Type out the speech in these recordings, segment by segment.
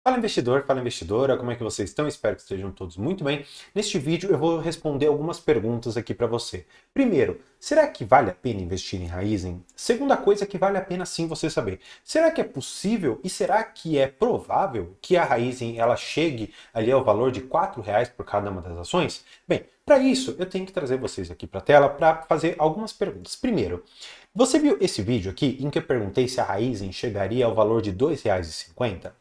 Fala investidor, fala investidora, como é que vocês estão? Espero que estejam todos muito bem. Neste vídeo eu vou responder algumas perguntas aqui para você. Primeiro, será que vale a pena investir em Raizen? Segunda coisa que vale a pena sim você saber. Será que é possível e será que é provável que a Raizen ela chegue ali ao valor de R$ 4 por cada uma das ações? Bem, para isso eu tenho que trazer vocês aqui para a tela para fazer algumas perguntas. Primeiro, você viu esse vídeo aqui em que eu perguntei se a Raizen chegaria ao valor de R$ 2,50?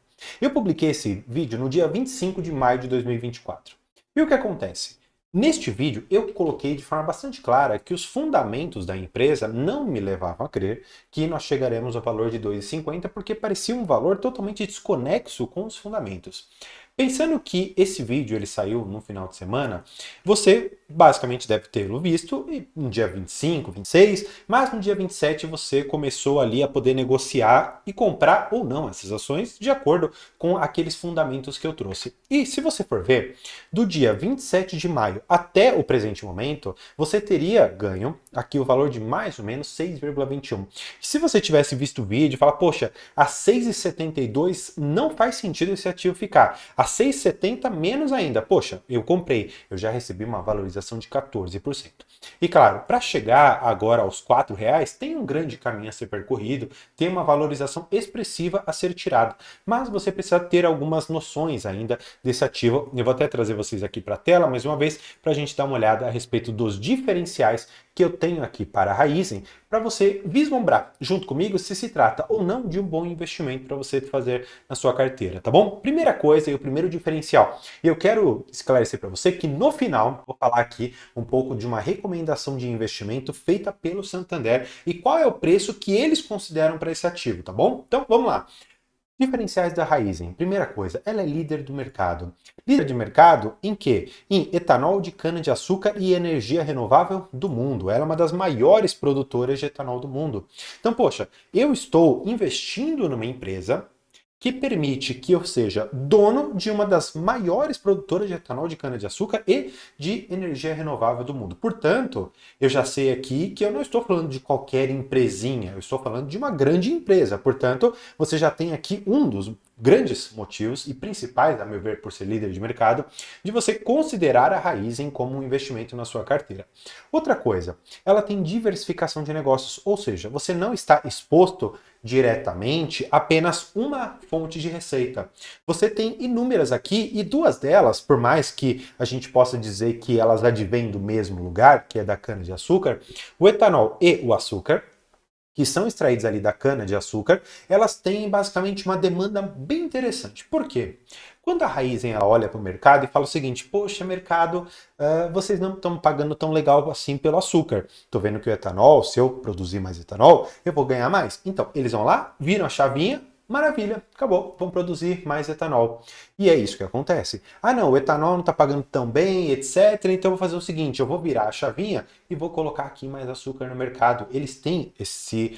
Eu publiquei esse vídeo no dia 25 de maio de 2024. E o que acontece? Neste vídeo, eu coloquei de forma bastante clara que os fundamentos da empresa não me levavam a crer que nós chegaremos ao valor de 2,50 porque parecia um valor totalmente desconexo com os fundamentos. Pensando que esse vídeo ele saiu no final de semana, você basicamente deve tê-lo visto no dia 25, 26, mas no dia 27 você começou ali a poder negociar e comprar ou não essas ações de acordo com aqueles fundamentos que eu trouxe. E se você for ver, do dia 27 de maio até o presente momento, você teria ganho aqui o valor de mais ou menos 6,21. Se você tivesse visto o vídeo e falar, poxa, a 6,72 não faz sentido esse ativo ficar. A 6,70 menos ainda. Poxa, eu comprei, eu já recebi uma valorização de 14%. E claro, para chegar agora aos R$ 4, tem um grande caminho a ser percorrido, tem uma valorização expressiva a ser tirada, mas você precisa ter algumas noções ainda desse ativo. Eu vou até trazer vocês aqui para a tela mais uma vez para a gente dar uma olhada a respeito dos diferenciais que eu tenho aqui para a Raizen, para você vislumbrar junto comigo se trata ou não de um bom investimento para você fazer na sua carteira, tá bom? Primeira coisa e o primeiro diferencial, e eu quero esclarecer para você que no final vou falar aqui um pouco de uma recomendação de investimento feita pelo Santander e qual é o preço que eles consideram para esse ativo, tá bom? Então vamos lá. Diferenciais da Raizen. Primeira coisa, ela é líder do mercado. Líder de mercado em quê? Em etanol de cana-de-açúcar e energia renovável do mundo. Ela é uma das maiores produtoras de etanol do mundo. Então, poxa, eu estou investindo numa empresa que permite que eu seja dono de uma das maiores produtoras de etanol de cana-de-açúcar e de energia renovável do mundo. Portanto, eu já sei aqui que eu não estou falando de qualquer empresinha, eu estou falando de uma grande empresa. Portanto, você já tem aqui um dos grandes motivos e principais, a meu ver, por ser líder de mercado, de você considerar a Raizen como um investimento na sua carteira. Outra coisa, ela tem diversificação de negócios, ou seja, você não está exposto diretamente apenas uma fonte de receita. Você tem inúmeras aqui e duas delas, por mais que a gente possa dizer que elas advêm do mesmo lugar, que é da cana-de-açúcar, o etanol e o açúcar, que são extraídos ali da cana-de-açúcar, elas têm basicamente uma demanda bem interessante. Por quê? Quando a Raizen ela olha para o mercado e fala o seguinte, poxa, mercado, vocês não estão pagando tão legal assim pelo açúcar. Estou vendo que o etanol, se eu produzir mais etanol, eu vou ganhar mais. Então, eles vão lá, viram a chavinha, maravilha, acabou, vão produzir mais etanol. E é isso que acontece. Ah não, o etanol não está pagando tão bem, etc. Então eu vou fazer o seguinte, eu vou virar a chavinha e vou colocar aqui mais açúcar no mercado. Eles têm esse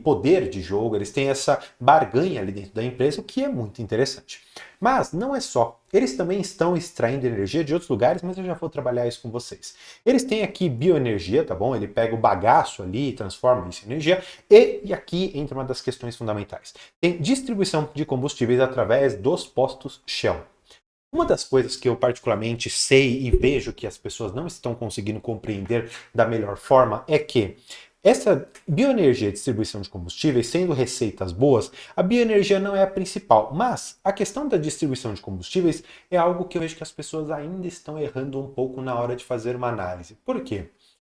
poder de jogo, eles têm essa barganha ali dentro da empresa, o que é muito interessante. Mas não é só. Eles também estão extraindo energia de outros lugares, mas eu já vou trabalhar isso com vocês. Eles têm aqui bioenergia, tá bom? Ele pega o bagaço ali e transforma isso em energia. E aqui entra uma das questões fundamentais. Tem distribuição de combustíveis através dos postos Shell. Uma das coisas que eu particularmente sei e vejo que as pessoas não estão conseguindo compreender da melhor forma é que essa bioenergia e distribuição de combustíveis, sendo receitas boas, a bioenergia não é a principal, mas a questão da distribuição de combustíveis é algo que eu vejo que as pessoas ainda estão errando um pouco na hora de fazer uma análise. Por quê?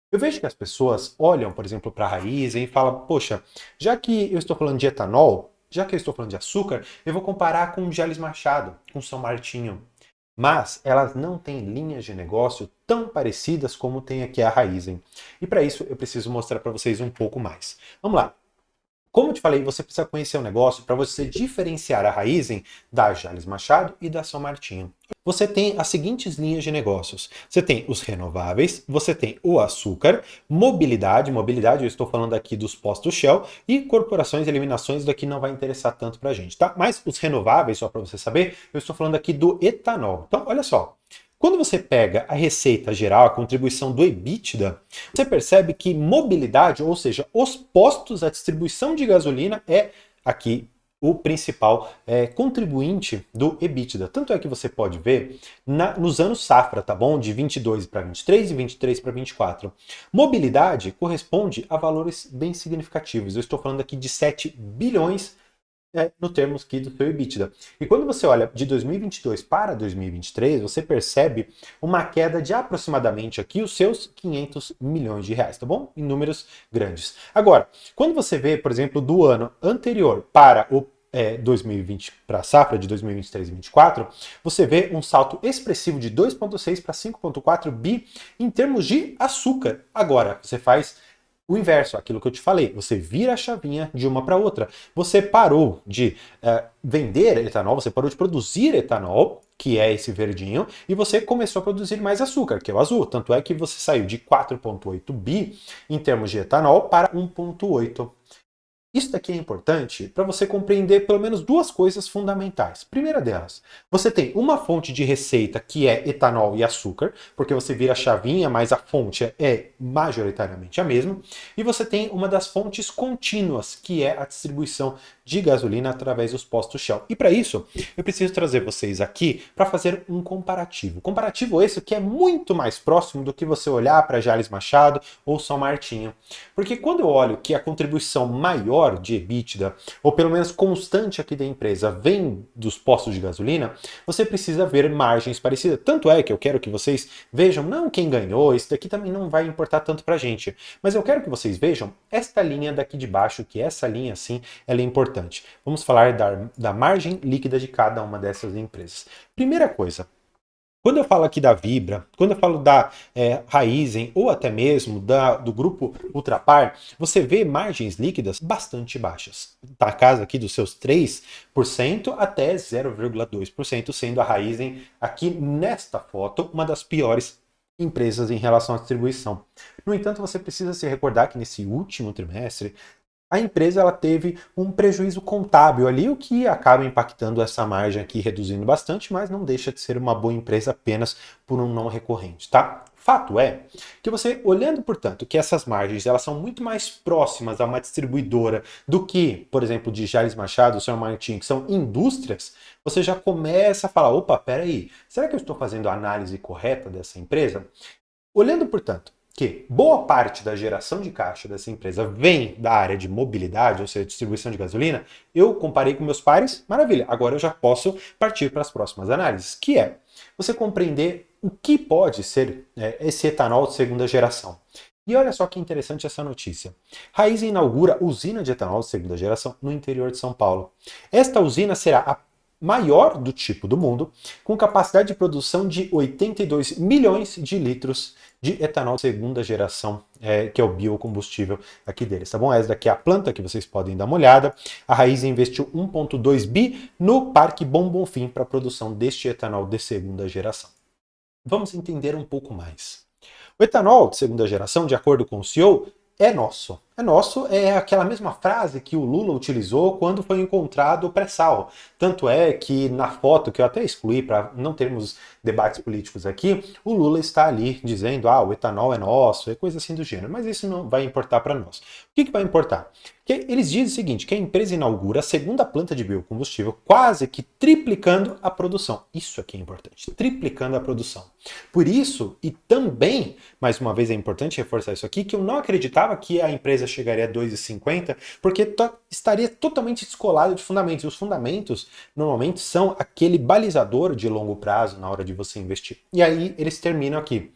Eu vejo que as pessoas olham, por exemplo, para a Raizen e falam, poxa, já que eu estou falando de etanol, já que eu estou falando de açúcar, eu vou comparar com o Gélis Machado, com São Martinho. Mas elas não têm linhas de negócio tão parecidas como tem aqui a Raizen. E para isso eu preciso mostrar para vocês um pouco mais. Vamos lá. Como eu te falei, você precisa conhecer o negócio para você diferenciar a Raizen da Jalles Machado e da São Martinho. Você tem as seguintes linhas de negócios. Você tem os renováveis, você tem o açúcar, mobilidade, eu estou falando aqui dos postos Shell, e corporações e eliminações, daqui não vai interessar tanto para a gente, tá? Mas os renováveis, só para você saber, eu estou falando aqui do etanol. Então, olha só. Quando você pega a receita geral, a contribuição do EBITDA, você percebe que mobilidade, ou seja, os postos, a distribuição de gasolina é aqui o principal contribuinte do EBITDA. Tanto é que você pode ver nos anos safra, tá bom? De 22 para 23 e 23 para 24. Mobilidade corresponde a valores bem significativos. Eu estou falando aqui de 7 bilhões no termos aqui do seu EBITDA. E quando você olha de 2022 para 2023, você percebe uma queda de aproximadamente aqui os seus 500 milhões de reais, tá bom? Em números grandes. Agora, quando você vê, por exemplo, do ano anterior para o 2020 para a safra de 2023 e 2024, você vê um salto expressivo de 2,6 para 5,4 bi em termos de açúcar. Agora, você faz o inverso, aquilo que eu te falei, você vira a chavinha de uma para outra. Você parou de vender etanol, você parou de produzir etanol, que é esse verdinho, e você começou a produzir mais açúcar, que é o azul. Tanto é que você saiu de 4,8 bi em termos de etanol para 1,8. Isso daqui é importante para você compreender pelo menos duas coisas fundamentais. Primeira delas, você tem uma fonte de receita que é etanol e açúcar, porque você vira a chavinha, mas a fonte é majoritariamente a mesma. E você tem uma das fontes contínuas, que é a distribuição de gasolina através dos postos Shell. E para isso, eu preciso trazer vocês aqui para fazer um comparativo. Comparativo esse que é muito mais próximo do que você olhar para Jalles Machado ou São Martinho. Porque quando eu olho que a contribuição maior de EBITDA, ou pelo menos constante aqui da empresa, vem dos postos de gasolina, você precisa ver margens parecidas. Tanto é que eu quero que vocês vejam, não quem ganhou, isso daqui também não vai importar tanto pra gente, mas eu quero que vocês vejam esta linha daqui de baixo, que essa linha assim, ela é importante. Vamos falar da margem líquida de cada uma dessas empresas. Primeira coisa, quando eu falo aqui da Vibra, quando eu falo da Raízen ou até mesmo do grupo Ultrapar, você vê margens líquidas bastante baixas. Tá a casa aqui dos seus 3% até 0,2%, sendo a Raízen aqui nesta foto uma das piores empresas em relação à distribuição. No entanto, você precisa se recordar que nesse último trimestre a empresa ela teve um prejuízo contábil ali, o que acaba impactando essa margem aqui, reduzindo bastante, mas não deixa de ser uma boa empresa apenas por um não recorrente, tá? Fato é que você, olhando, portanto, que essas margens elas são muito mais próximas a uma distribuidora do que, por exemplo, de Jalles Machado, São Martin, que são indústrias, você já começa a falar, opa, peraí, será que eu estou fazendo a análise correta dessa empresa? Olhando, portanto, que boa parte da geração de caixa dessa empresa vem da área de mobilidade, ou seja, distribuição de gasolina, eu comparei com meus pares, maravilha. Agora eu já posso partir para as próximas análises, que é você compreender o que pode ser esse etanol de segunda geração. E olha só que interessante essa notícia. Raízen inaugura usina de etanol de segunda geração no interior de São Paulo. Esta usina será a maior do tipo do mundo, com capacidade de produção de 82 milhões de litros de etanol de segunda geração, que é o biocombustível aqui deles, tá bom? Essa daqui é a planta que vocês podem dar uma olhada. A Raízen investiu 1,2 bi no Parque Bom Bonfim para a produção deste etanol de segunda geração. Vamos entender um pouco mais. O etanol de segunda geração, de acordo com o CEO, é nosso. É nosso é aquela mesma frase que o Lula utilizou quando foi encontrado o pré-sal. Tanto é que na foto, que eu até excluí para não termos debates políticos aqui, o Lula está ali dizendo, o etanol é nosso, é coisa assim do gênero. Mas isso não vai importar para nós. O que vai importar? Que eles dizem o seguinte, que a empresa inaugura a segunda planta de biocombustível, quase que triplicando a produção. Isso aqui é importante, triplicando a produção. Por isso, e também, mais uma vez é importante reforçar isso aqui, que eu não acreditava que a empresa chegaria a 2,50, porque estaria totalmente descolado de fundamentos. E os fundamentos, normalmente, são aquele balizador de longo prazo na hora de você investir. E aí, eles terminam aqui.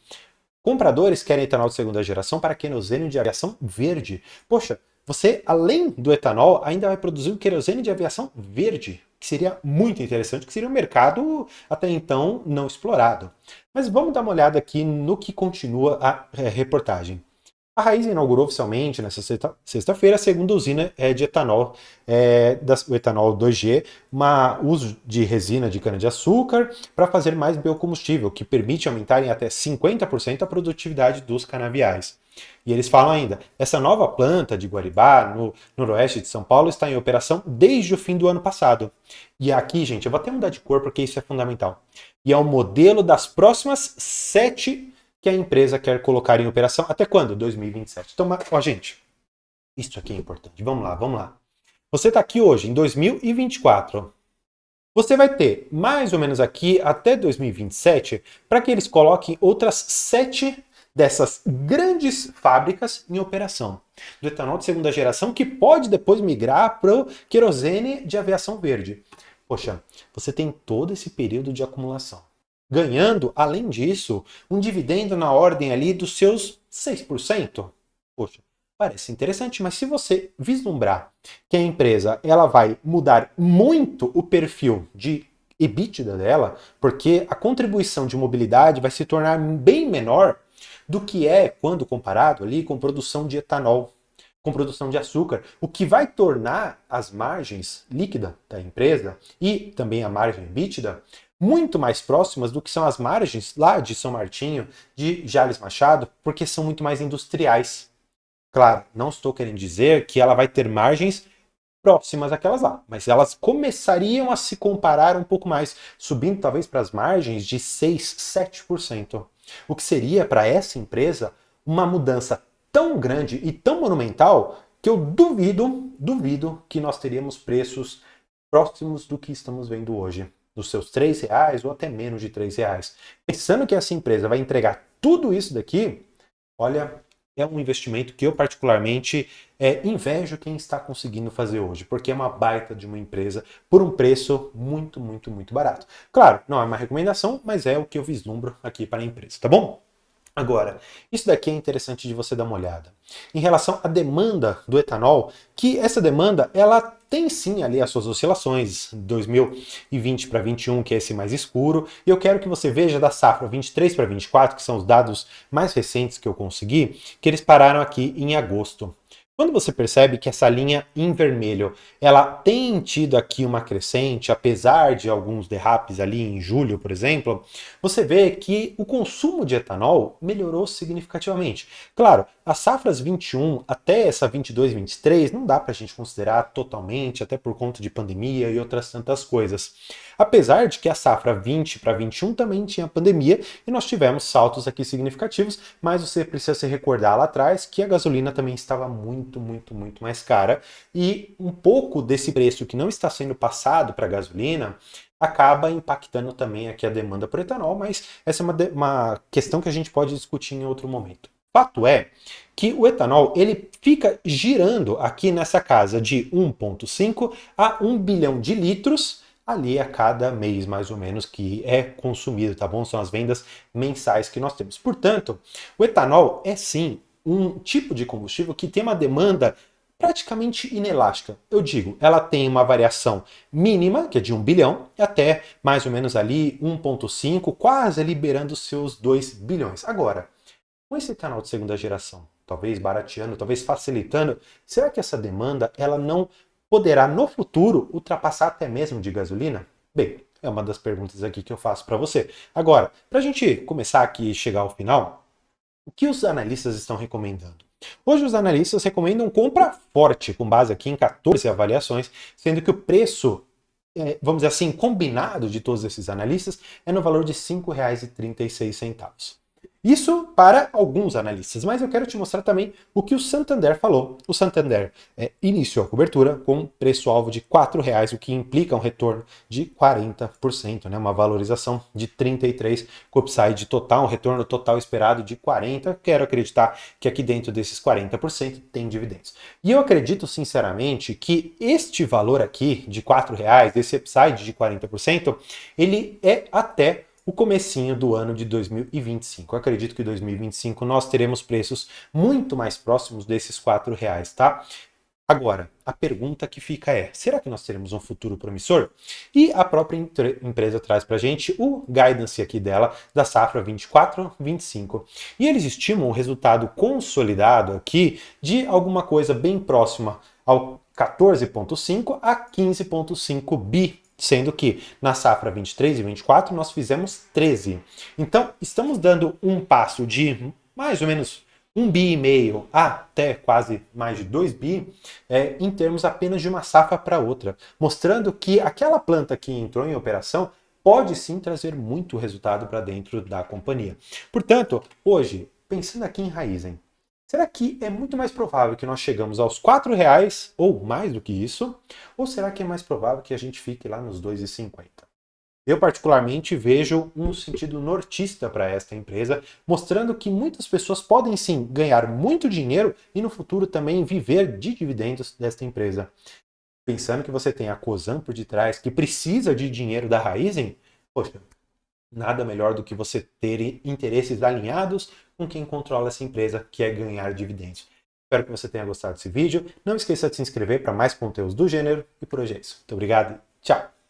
Compradores querem etanol de segunda geração para querosene de aviação verde. Poxa, você, além do etanol, ainda vai produzir um querosene de aviação verde, que seria muito interessante, que seria um mercado até então não explorado. Mas vamos dar uma olhada aqui no que continua a reportagem. A Raízen inaugurou oficialmente nessa sexta-feira a segunda usina de etanol, o etanol 2G, uso de resina de cana-de-açúcar para fazer mais biocombustível, que permite aumentar em até 50% a produtividade dos canaviais. E eles falam ainda, essa nova planta de Guaribá, no noroeste de São Paulo, está em operação desde o fim do ano passado. E aqui, gente, eu vou até mudar de cor porque isso é fundamental. E é o modelo das próximas 7 que a empresa quer colocar em operação. Até quando? 2027. Então, gente, isso aqui é importante. Vamos lá. Você está aqui hoje, em 2024. Você vai ter mais ou menos aqui até 2027 para que eles coloquem outras 7 dessas grandes fábricas em operação do etanol de segunda geração, que pode depois migrar para o querosene de aviação verde. Poxa, você tem todo esse período de acumulação. Ganhando, além disso, um dividendo na ordem ali dos seus 6%. Poxa, parece interessante, mas se você vislumbrar que a empresa ela vai mudar muito o perfil de EBITDA dela, porque a contribuição de mobilidade vai se tornar bem menor do que é quando comparado ali com produção de etanol, com produção de açúcar, o que vai tornar as margens líquidas da empresa e também a margem EBITDA muito mais próximas do que são as margens lá de São Martinho, de Jales Machado, porque são muito mais industriais. Claro, não estou querendo dizer que ela vai ter margens próximas àquelas lá, mas elas começariam a se comparar um pouco mais, subindo talvez para as margens de 6, 7%. O que seria para essa empresa uma mudança tão grande e tão monumental que eu duvido que nós teríamos preços próximos do que estamos vendo hoje, dos seus R$ 3 ou até menos de R$ 3. Pensando que essa empresa vai entregar tudo isso daqui, olha, é um investimento que eu particularmente invejo quem está conseguindo fazer hoje, porque é uma baita de uma empresa por um preço muito, muito, muito barato. Claro, não é uma recomendação, mas é o que eu vislumbro aqui para a empresa, tá bom? Agora, isso daqui é interessante de você dar uma olhada. Em relação à demanda do etanol, que essa demanda, ela tem sim ali as suas oscilações, 2020 para 21, que é esse mais escuro, e eu quero que você veja da safra 23 para 24, que são os dados mais recentes que eu consegui, que eles pararam aqui em agosto. Quando você percebe que essa linha em vermelho, ela tem tido aqui uma crescente, apesar de alguns derrapes ali em julho, por exemplo, você vê que o consumo de etanol melhorou significativamente. Claro, as safras 21 até essa 22, 23 não dá para a gente considerar totalmente, até por conta de pandemia e outras tantas coisas. Apesar de que a safra 20 para 21 também tinha pandemia e nós tivemos saltos aqui significativos, mas você precisa se recordar lá atrás que a gasolina também estava muito, muito, muito mais cara e um pouco desse preço que não está sendo passado para a gasolina acaba impactando também aqui a demanda por etanol, mas essa é uma questão que a gente pode discutir em outro momento. Fato é que o etanol ele fica girando aqui nessa casa de 1,5 a 1 bilhão de litros ali a cada mês, mais ou menos, que é consumido, tá bom? São as vendas mensais que nós temos. Portanto, o etanol é sim um tipo de combustível que tem uma demanda praticamente inelástica. Eu digo, ela tem uma variação mínima, que é de 1 bilhão, e até mais ou menos ali 1,5, quase liberando os seus 2 bilhões. Agora, com esse etanol de segunda geração, talvez barateando, talvez facilitando, será que essa demanda ela não poderá no futuro ultrapassar até mesmo de gasolina? Bem, é uma das perguntas aqui que eu faço para você. Agora, para a gente começar aqui e chegar ao final, o que os analistas estão recomendando? Hoje os analistas recomendam compra forte, com base aqui em 14 avaliações, sendo que o preço, vamos dizer assim, combinado de todos esses analistas é no valor de R$ 5,36. Isso para alguns analistas, mas eu quero te mostrar também o que o Santander falou. O Santander iniciou a cobertura com preço-alvo de R$ 4,00, o que implica um retorno de 40%, né? Uma valorização de 33 com upside total, um retorno total esperado de 40%. Quero acreditar que aqui dentro desses 40% tem dividendos. E eu acredito sinceramente que este valor aqui de R$ 4,00, esse upside de 40%, ele é até o comecinho do ano de 2025. Eu acredito que em 2025 nós teremos preços muito mais próximos desses R$ 4,00, tá? Agora, a pergunta que fica é, será que nós teremos um futuro promissor? E a própria empresa traz para a gente o guidance aqui dela, da safra 24-25. E eles estimam um resultado consolidado aqui de alguma coisa bem próxima ao 14,5 a 15,5 bi, sendo que na safra 23 e 24 nós fizemos 13. Então, estamos dando um passo de mais ou menos 1,5 bi até quase mais de 2 bi em termos apenas de uma safra para outra, mostrando que aquela planta que entrou em operação pode sim trazer muito resultado para dentro da companhia. Portanto, hoje, pensando aqui em Raízen, Será que é muito mais provável que nós chegamos aos R$ 4 ou mais do que isso? Ou será que é mais provável que a gente fique lá nos 2,50? Eu, particularmente, vejo um sentido nortista para esta empresa, mostrando que muitas pessoas podem sim ganhar muito dinheiro e no futuro também viver de dividendos desta empresa. Pensando que você tem a Cosan por detrás, que precisa de dinheiro da Raizen, poxa, nada melhor do que você ter interesses alinhados com quem controla essa empresa, que é ganhar dividendos. Espero que você tenha gostado desse vídeo. Não esqueça de se inscrever para mais conteúdos do gênero. E por hoje é isso. Muito obrigado. Tchau!